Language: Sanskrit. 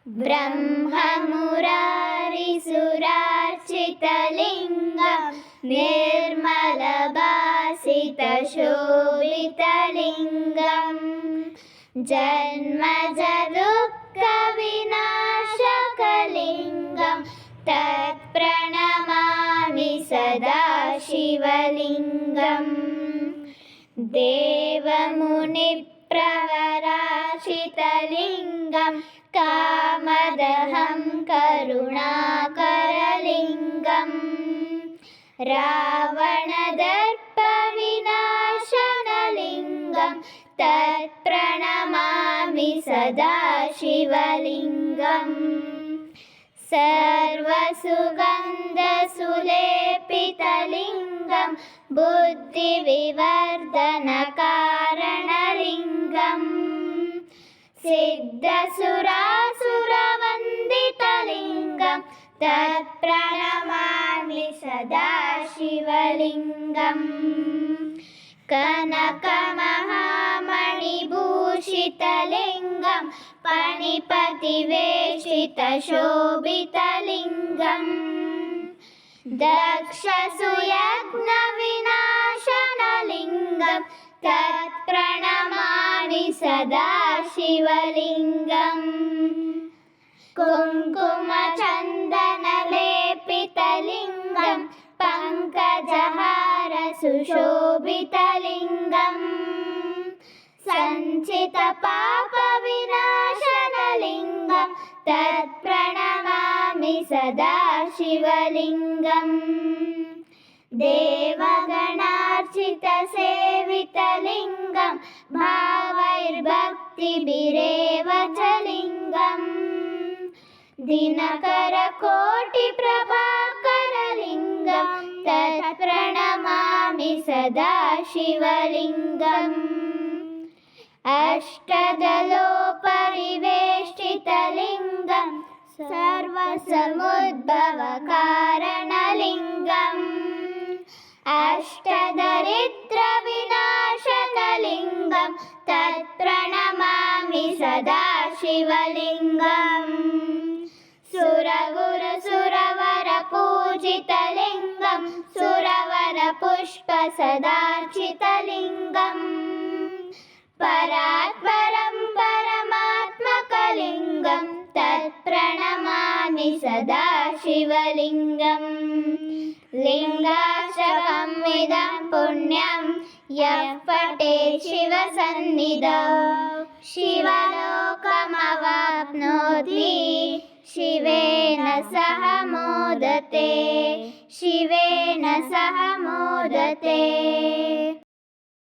ब्रह्ममुरारिसुरार्चितलिङ्गं निर्मलभासितशोभितलिङ्गं जन्मजदुःखविनाशकलिङ्गं तत्प्रणमामि सदा शिवलिङ्गम् देवमुनिप्रवराशितलिङ्गं कामदहं करुणाकरलिङ्गं रावणदर्पविनाशनलिङ्गं तत्प्रणमामि सदा शिवलिङ्गम् सर्वसुगन्धसुलेपितलिङ्गं बुद्धिविवर्धनकारणलिङ्गं सिद्धसुरासुरवन्दितलिङ्गं तत्प्रणमामि सदा शिवलिङ्गम् कनकमहामणिभूषितलिङ्गं पणिपतिवेशितशोभितलिङ्गं दक्षसुयज्ञविनाशनलिङ्गं तत्प्रणमामि सदा शिवलिङ्गम् कुङ्कुमचन्दनलेपितलिङ्गं पङ्कजहारसुशोभितलिङ्गं सञ्चितपापविनाशनलिङ्गं तत्प्रणमामि सदा शिवलिङ्गम् देवगणार्चितसेवितलिङ्गं भावैर्भक्तिभिरेव च लिङ्गम् दिनकरकोटिप्रभाकरलिङ्गं तत्प्रणमामि सदा शिवलिङ्गम् अष्टदलोपरिवेष्टितलिङ्गं सर्वसमुद्भवकारणलिङ्गम् अष्टदरिद्रविनाशकलिङ्गं तत्प्रणमामि सदा शिवलिङ्गम् सुरगुरुसुरवरपूजितलिङ्गं सुरवरपुष्पसदार्चितलिङ्गं परात्परं परमात्मकलिङ्गं तत्प्रणमामि सदा शिवलिङ्गम् लिङ्गाष्टकम् इदं पुण्यं यः पठेत् शिवसन्निधौ शिवलोकमवाप्नोति शिवेन सह मोदते शिवेन सह मोदते।